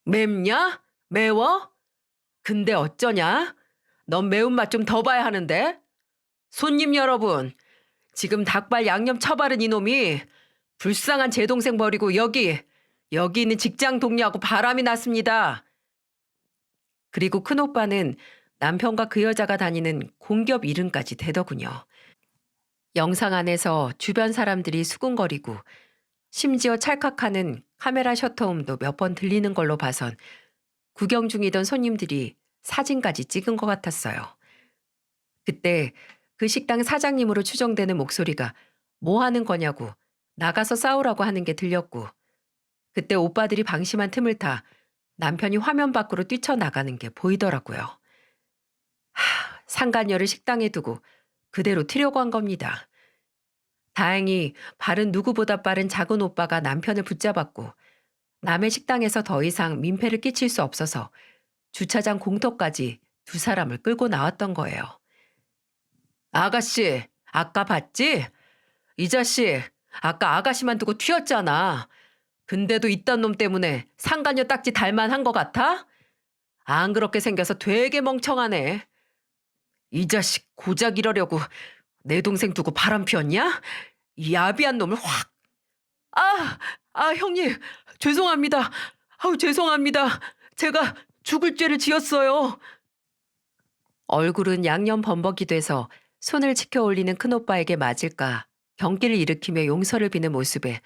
맵냐? 매워? 근데 어쩌냐? 넌 매운맛 좀 더 봐야 하는데? 손님 여러분, 지금 닭발 양념 처바른 이놈이 불쌍한 제 동생 버리고 여기 있는 직장 동료하고 바람이 났습니다. 그리고 큰오빠는 남편과 그 여자가 다니는 공기업 이름까지 대더군요. 영상 안에서 주변 사람들이 수군거리고 심지어 찰칵하는 카메라 셔터음도 몇 번 들리는 걸로 봐선 구경 중이던 손님들이 사진까지 찍은 것 같았어요. 그때 그 식당 사장님으로 추정되는 목소리가 뭐 하는 거냐고 나가서 싸우라고 하는 게 들렸고 그때 오빠들이 방심한 틈을 타 남편이 화면 밖으로 뛰쳐나가는 게 보이더라고요. 상간녀를 식당에 두고 그대로 튀려고 한 겁니다. 다행히 발은 누구보다 빠른 작은 오빠가 남편을 붙잡았고 남의 식당에서 더 이상 민폐를 끼칠 수 없어서 주차장 공터까지 2사람을 끌고 나왔던 거예요. 아가씨, 아까 봤지? 이 자식, 아까 아가씨만 두고 튀었잖아. 근데도 이딴 놈 때문에 상간녀 딱지 달만한 것 같아? 안 그렇게 생겨서 되게 멍청하네. 이 자식 고작 이러려고 내 동생 두고 바람 피웠냐? 이 야비한 놈을 확. 형님, 죄송합니다. 죄송합니다. 제가 죽을 죄를 지었어요. 얼굴은 양념 범벅이 돼서 손을 치켜 올리는 큰오빠에게 맞을까 경기를 일으키며 용서를 비는 모습에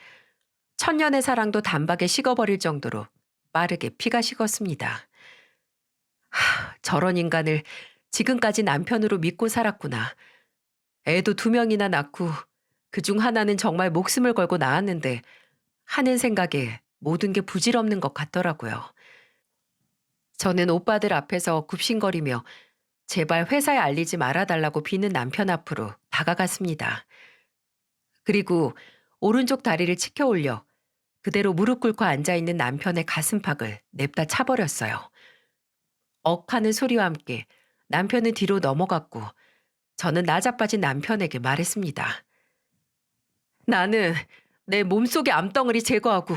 천년의 사랑도 단박에 식어버릴 정도로 빠르게 피가 식었습니다. 저런 인간을 지금까지 남편으로 믿고 살았구나. 애도 2명이나 낳고 그중 하나는 정말 목숨을 걸고 낳았는데 하는 생각에 모든 게 부질없는 것 같더라고요. 저는 오빠들 앞에서 굽신거리며 제발 회사에 알리지 말아달라고 비는 남편 앞으로 다가갔습니다. 그리고 오른쪽 다리를 치켜 올려 그대로 무릎 꿇고 앉아있는 남편의 가슴팍을 냅다 차버렸어요. 억하는 소리와 함께 남편은 뒤로 넘어갔고 저는 나자빠진 남편에게 말했습니다. 나는 내 몸속의 암덩어리 제거하고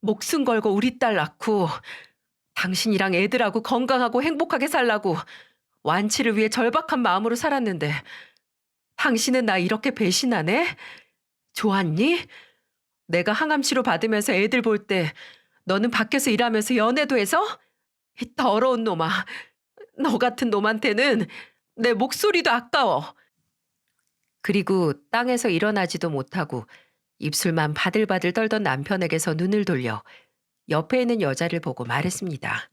목숨 걸고 우리 딸 낳고 당신이랑 애들하고 건강하고 행복하게 살라고 완치를 위해 절박한 마음으로 살았는데 당신은 나 이렇게 배신하네? 좋았니? 내가 항암 치료 받으면서 애들 볼 때 너는 밖에서 일하면서 연애도 해서? 이 더러운 놈아. 너 같은 놈한테는 내 목소리도 아까워. 그리고 땅에서 일어나지도 못하고 입술만 바들바들 떨던 남편에게서 눈을 돌려 옆에 있는 여자를 보고 말했습니다.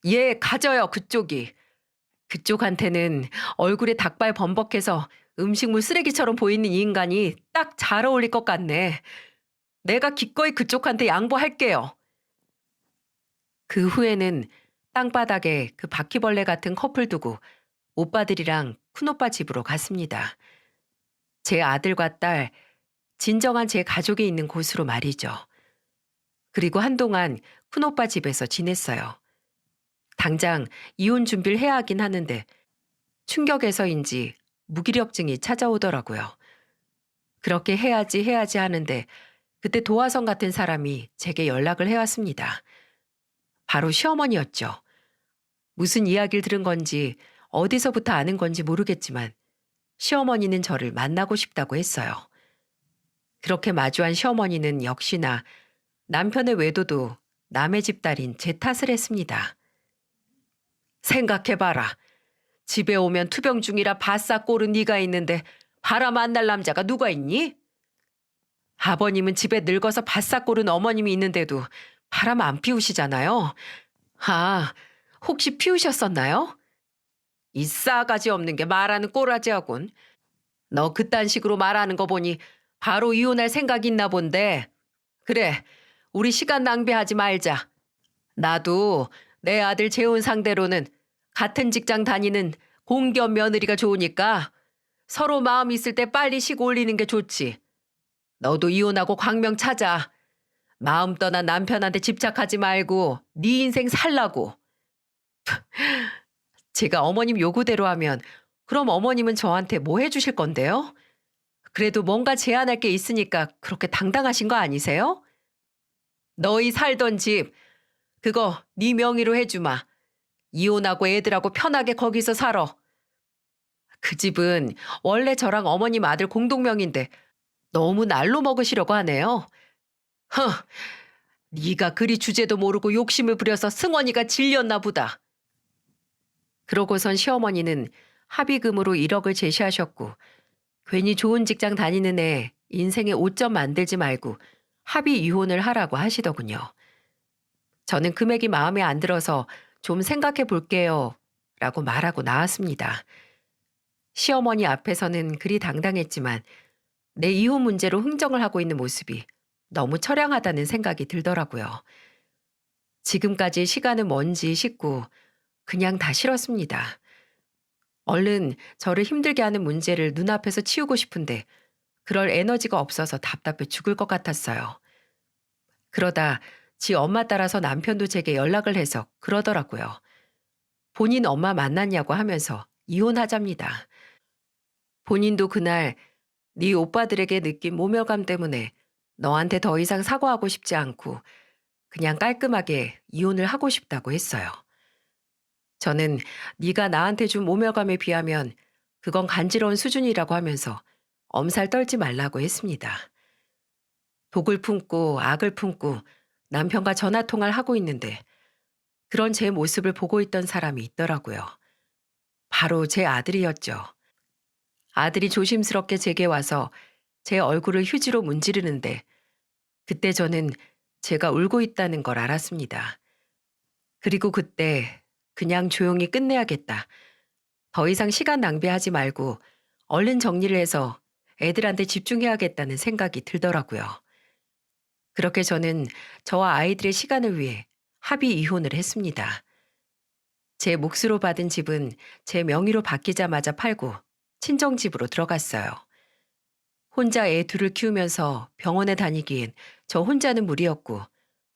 얘 가져요, 그쪽이. 그쪽한테는 얼굴에 닭발 범벅해서 음식물 쓰레기처럼 보이는 이 인간이 딱 잘 어울릴 것 같네. 내가 기꺼이 그쪽한테 양보할게요. 그 후에는 땅바닥에 그 바퀴벌레 같은 커플 두고 오빠들이랑 큰오빠 집으로 갔습니다. 제 아들과 딸, 진정한 제 가족이 있는 곳으로 말이죠. 그리고 한동안 큰오빠 집에서 지냈어요. 당장 이혼 준비를 해야 하긴 하는데 충격에서인지 무기력증이 찾아오더라고요. 그렇게 해야지 하는데 그때 도화선 같은 사람이 제게 연락을 해왔습니다. 바로 시어머니였죠. 무슨 이야기를 들은 건지 어디서부터 아는 건지 모르겠지만 시어머니는 저를 만나고 싶다고 했어요. 그렇게 마주한 시어머니는 역시나 남편의 외도도 남의 집 딸인 제 탓을 했습니다. 생각해봐라. 집에 오면 투병 중이라 바싹 꼬른 네가 있는데 바람 안 날 남자가 누가 있니? 아버님은 집에 늙어서 바싹 꼬른 어머님이 있는데도 바람 안 피우시잖아요. 아, 혹시 피우셨었나요? 이 싸가지 없는 게 말하는 꼬라지하군. 너 그딴 식으로 말하는 거 보니 바로 이혼할 생각이 있나 본데. 그래, 우리 시간 낭비하지 말자. 나도 내 아들 재혼 상대로는 같은 직장 다니는 공기업 며느리가 좋으니까 서로 마음 있을 때 빨리 식 올리는 게 좋지. 너도 이혼하고 광명 찾아. 마음 떠난 남편한테 집착하지 말고 네 인생 살라고. 제가 어머님 요구대로 하면 그럼 어머님은 저한테 뭐 해주실 건데요? 그래도 뭔가 제안할 게 있으니까 그렇게 당당하신 거 아니세요? 너희 살던 집 그거 네 명의로 해주마. 이혼하고 애들하고 편하게 거기서 살아. 그 집은 원래 저랑 어머님 아들 공동명인데 너무 날로 먹으시려고 하네요. 허, 네가 그리 주제도 모르고 욕심을 부려서 승원이가 질렸나 보다. 그러고선 시어머니는 합의금으로 1억을 제시하셨고 괜히 좋은 직장 다니는 애 인생에 오점 만들지 말고 합의 이혼을 하라고 하시더군요. 저는 금액이 마음에 안 들어서 좀 생각해 볼게요 라고 말하고 나왔습니다. 시어머니 앞에서는 그리 당당했지만 내 이혼 문제로 흥정을 하고 있는 모습이 너무 처량하다는 생각이 들더라고요. 지금까지 시간은 뭔지 싶고 그냥 다 싫었습니다. 얼른 저를 힘들게 하는 문제를 눈앞에서 치우고 싶은데 그럴 에너지가 없어서 답답해 죽을 것 같았어요. 그러다 지 엄마 따라서 남편도 제게 연락을 해서 그러더라고요. 본인 엄마 만났냐고 하면서 이혼하잡니다. 본인도 그날 네 오빠들에게 느낀 모멸감 때문에 너한테 더 이상 사과하고 싶지 않고 그냥 깔끔하게 이혼을 하고 싶다고 했어요. 저는 네가 나한테 준 모멸감에 비하면 그건 간지러운 수준이라고 하면서 엄살 떨지 말라고 했습니다. 독을 품고 악을 품고 남편과 전화통화를 하고 있는데 그런 제 모습을 보고 있던 사람이 있더라고요. 바로 제 아들이었죠. 아들이 조심스럽게 제게 와서 제 얼굴을 휴지로 문지르는데 그때 저는 제가 울고 있다는 걸 알았습니다. 그리고 그때 그냥 조용히 끝내야겠다. 더 이상 시간 낭비하지 말고 얼른 정리를 해서 애들한테 집중해야겠다는 생각이 들더라고요. 그렇게 저는 저와 아이들의 시간을 위해 합의 이혼을 했습니다. 제 몫으로 받은 집은 제 명의로 바뀌자마자 팔고 친정집으로 들어갔어요. 혼자 애 둘을 키우면서 병원에 다니기엔 저 혼자는 무리였고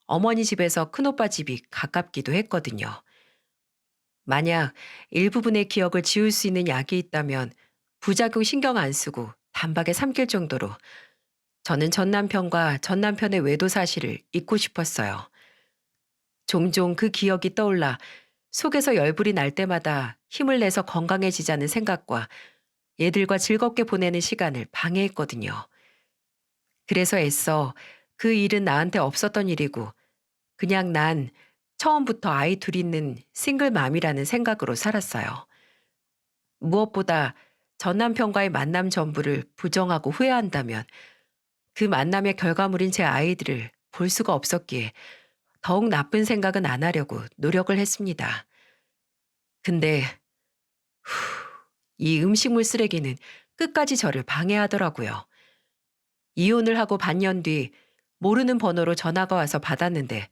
어머니 집에서 큰오빠 집이 가깝기도 했거든요. 만약 일부분의 기억을 지울 수 있는 약이 있다면 부작용 신경 안 쓰고 단박에 삼킬 정도로 저는 전 남편과 전 남편의 외도 사실을 잊고 싶었어요. 종종 그 기억이 떠올라 속에서 열불이 날 때마다 힘을 내서 건강해지자는 생각과 얘들과 즐겁게 보내는 시간을 방해했거든요. 그래서 애써 그 일은 나한테 없었던 일이고 그냥 난 처음부터 아이 둘 있는 싱글맘이라는 생각으로 살았어요. 무엇보다 전 남편과의 만남 전부를 부정하고 후회한다면 그 만남의 결과물인 제 아이들을 볼 수가 없었기에 더욱 나쁜 생각은 안 하려고 노력을 했습니다. 근데 이 음식물 쓰레기는 끝까지 저를 방해하더라고요. 이혼을 하고 반년 뒤 모르는 번호로 전화가 와서 받았는데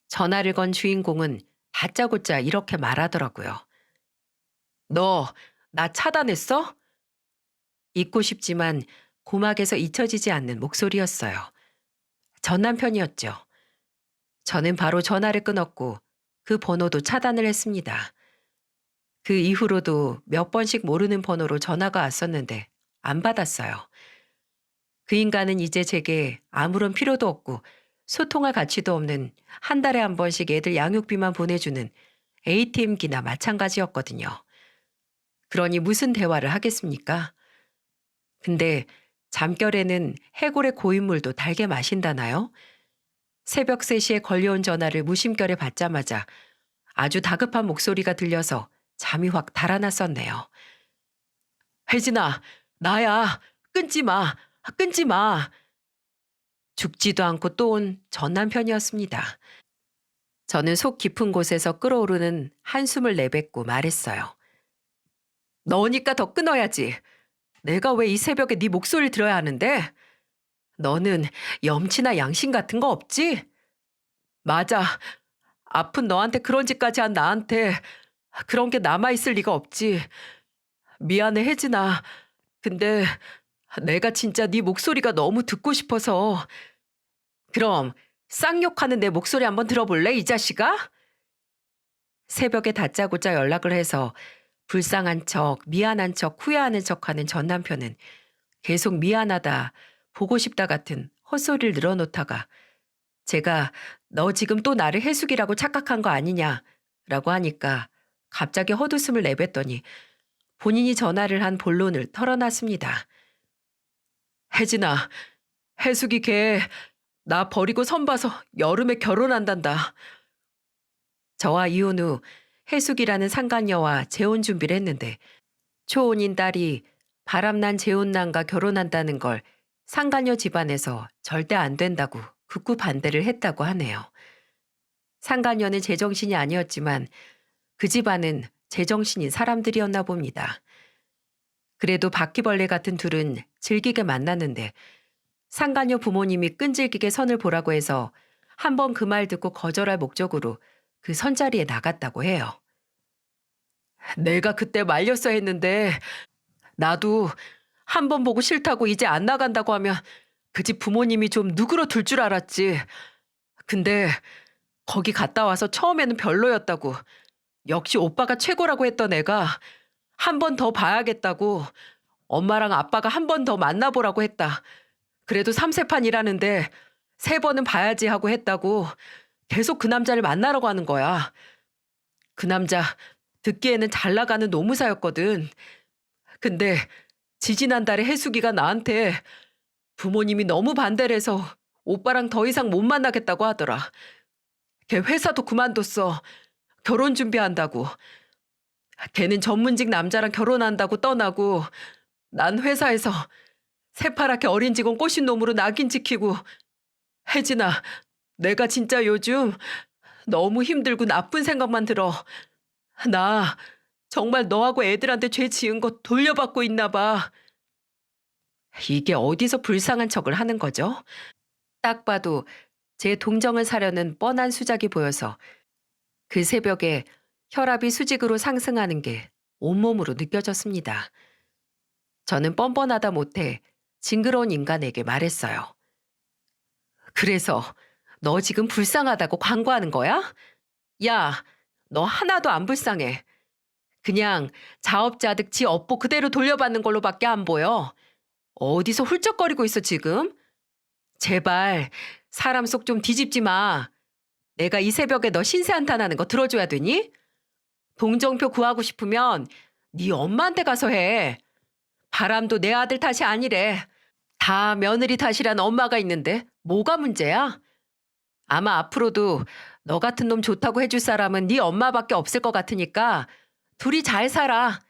전화를 건 주인공은 다짜고짜 이렇게 말하더라고요. 너, 나 차단했어? 잊고 싶지만 고막에서 잊혀지지 않는 목소리였어요. 전 남편이었죠. 저는 바로 전화를 끊었고 그 번호도 차단을 했습니다. 그 이후로도 몇 번씩 모르는 번호로 전화가 왔었는데 안 받았어요. 그 인간은 이제 제게 아무런 필요도 없고 소통할 가치도 없는 한 달에 한 번씩 애들 양육비만 보내주는 ATM기나 마찬가지였거든요. 그러니 무슨 대화를 하겠습니까? 근데 잠결에는 해골의 고인물도 달게 마신다나요? 새벽 3시에 걸려온 전화를 무심결에 받자마자 아주 다급한 목소리가 들려서 잠이 확 달아났었네요. 혜진아, 나야. 끊지 마. 끊지 마. 죽지도 않고 또 온 전 남편이었습니다. 저는 속 깊은 곳에서 끓어오르는 한숨을 내뱉고 말했어요. 너니까 더 끊어야지. 내가 왜 이 새벽에 네 목소리를 들어야 하는데? 너는 염치나 양심 같은 거 없지? 맞아. 아픈 너한테 그런 짓까지 한 나한테 그런 게 남아있을 리가 없지. 미안해, 혜진아. 근데 내가 진짜 네 목소리가 너무 듣고 싶어서. 그럼 쌍욕하는 내 목소리 한번 들어볼래, 이 자식아? 새벽에 다짜고짜 연락을 해서 불쌍한 척, 미안한 척, 후회하는 척하는 전 남편은 계속 미안하다, 보고 싶다 같은 헛소리를 늘어놓다가 제가 너 지금 또 나를 해숙이라고 착각한 거 아니냐라고 하니까 갑자기 헛웃음을 내뱉더니 본인이 전화를 한 본론을 털어놨습니다. 혜진아, 해숙이 걔 나 버리고 선 봐서 여름에 결혼한단다. 저와 이혼 후 해숙이라는 상간녀와 재혼 준비를 했는데 초혼인 딸이 바람난 재혼남과 결혼한다는 걸 상간녀 집안에서 절대 안 된다고 극구 반대를 했다고 하네요. 상간녀는 제정신이 아니었지만 그 집안은 제정신인 사람들이었나 봅니다. 그래도 바퀴벌레 같은 둘은 즐기게 만났는데 상간녀 부모님이 끈질기게 선을 보라고 해서 한 번 그 말 듣고 거절할 목적으로 그 선자리에 나갔다고 해요. 내가 그때 말렸어야 했는데 나도 한 번 보고 싫다고 이제 안 나간다고 하면 그 집 부모님이 좀 누그러들 줄 알았지. 근데 거기 갔다 와서 처음에는 별로였다고. 역시 오빠가 최고라고 했던 애가 한 번 더 봐야겠다고 엄마랑 아빠가 한 번 더 만나보라고 했다. 그래도 3세판이라는데 3번은 봐야지 하고 했다고 계속 그 남자를 만나러 가는 거야. 그 남자 듣기에는 잘 나가는 노무사였거든. 근데 지지난달에 해숙이가 나한테 부모님이 너무 반대를 해서 오빠랑 더 이상 못 만나겠다고 하더라. 걔 회사도 그만뒀어. 결혼 준비한다고. 걔는 전문직 남자랑 결혼한다고 떠나고 난 회사에서 새파랗게 어린 직원 꼬신 놈으로 낙인 찍히고. 혜진아, 내가 진짜 요즘 너무 힘들고 나쁜 생각만 들어. 나 정말 너하고 애들한테 죄 지은 거 돌려받고 있나 봐. 이게 어디서 불쌍한 척을 하는 거죠? 딱 봐도 제 동정을 사려는 뻔한 수작이 보여서 그 새벽에 혈압이 수직으로 상승하는 게 온몸으로 느껴졌습니다. 저는 뻔뻔하다 못해 징그러운 인간에게 말했어요. 그래서 너 지금 불쌍하다고 광고하는 거야? 야, 너 하나도 안 불쌍해. 그냥 자업자득 지 업보 그대로 돌려받는 걸로밖에 안 보여. 어디서 훌쩍거리고 있어 지금? 제발 사람 속 좀 뒤집지 마. 내가 이 새벽에 너 신세 한탄하는 거 들어줘야 되니? 동정표 구하고 싶으면 네 엄마한테 가서 해. 바람도 내 아들 탓이 아니래. 다 며느리 탓이란 엄마가 있는데 뭐가 문제야? 아마 앞으로도 너 같은 놈 좋다고 해줄 사람은 네 엄마밖에 없을 것 같으니까 둘이 잘 살아.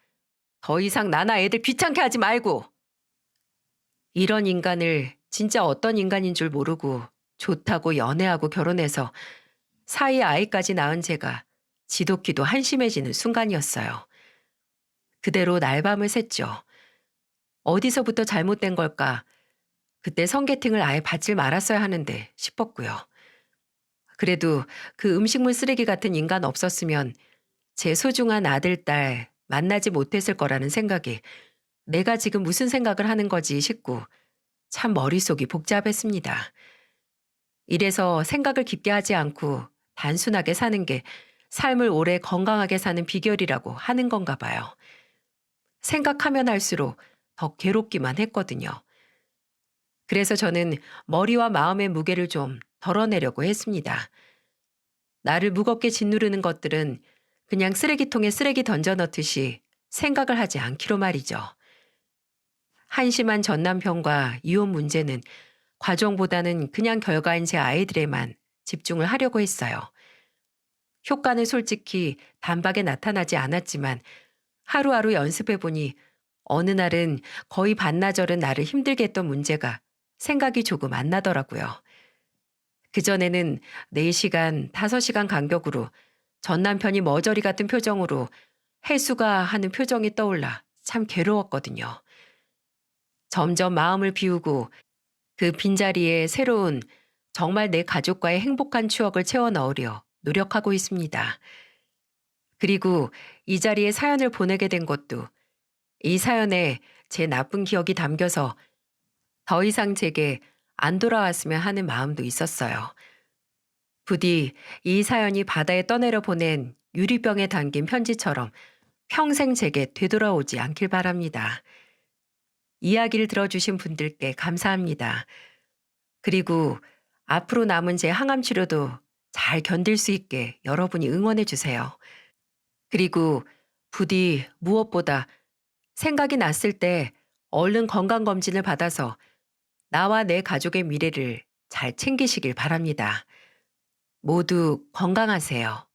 더 이상 나나 애들 귀찮게 하지 말고. 이런 인간을 진짜 어떤 인간인 줄 모르고 좋다고 연애하고 결혼해서 사이 아이까지 낳은 제가 지독히도 한심해지는 순간이었어요. 그대로 날밤을 샜죠. 어디서부터 잘못된 걸까? 그때 성게팅을 아예 받질 말았어야 하는데 싶었고요. 그래도 그 음식물 쓰레기 같은 인간 없었으면 제 소중한 아들, 딸 만나지 못했을 거라는 생각에 내가 지금 무슨 생각을 하는 거지 싶고 참 머릿속이 복잡했습니다. 이래서 생각을 깊게 하지 않고 단순하게 사는 게 삶을 오래 건강하게 사는 비결이라고 하는 건가 봐요. 생각하면 할수록 더 괴롭기만 했거든요. 그래서 저는 머리와 마음의 무게를 좀 덜어내려고 했습니다. 나를 무겁게 짓누르는 것들은 그냥 쓰레기통에 쓰레기 던져 넣듯이 생각을 하지 않기로 말이죠. 한심한 전남편과 이혼 문제는 과정보다는 그냥 결과인 제 아이들에만 집중을 하려고 했어요. 효과는 솔직히 단박에 나타나지 않았지만 하루하루 연습해보니 어느 날은 거의 반나절은 나를 힘들게 했던 문제가 생각이 조금 안 나더라고요. 그전에는 4시간, 5시간 간격으로 전 남편이 머저리 같은 표정으로 해수가 하는 표정이 떠올라 참 괴로웠거든요. 점점 마음을 비우고 그 빈자리에 새로운 정말 내 가족과의 행복한 추억을 채워 넣으려 노력하고 있습니다. 그리고 이 자리에 사연을 보내게 된 것도 이 사연에 제 나쁜 기억이 담겨서 더 이상 제게 안 돌아왔으면 하는 마음도 있었어요. 부디 이 사연이 바다에 떠내려 보낸 유리병에 담긴 편지처럼 평생 제게 되돌아오지 않길 바랍니다. 이야기를 들어주신 분들께 감사합니다. 그리고 앞으로 남은 제 항암 치료도 잘 견딜 수 있게 여러분이 응원해 주세요. 그리고 부디 무엇보다 생각이 났을 때 얼른 건강검진을 받아서 나와 내 가족의 미래를 잘 챙기시길 바랍니다. 모두 건강하세요.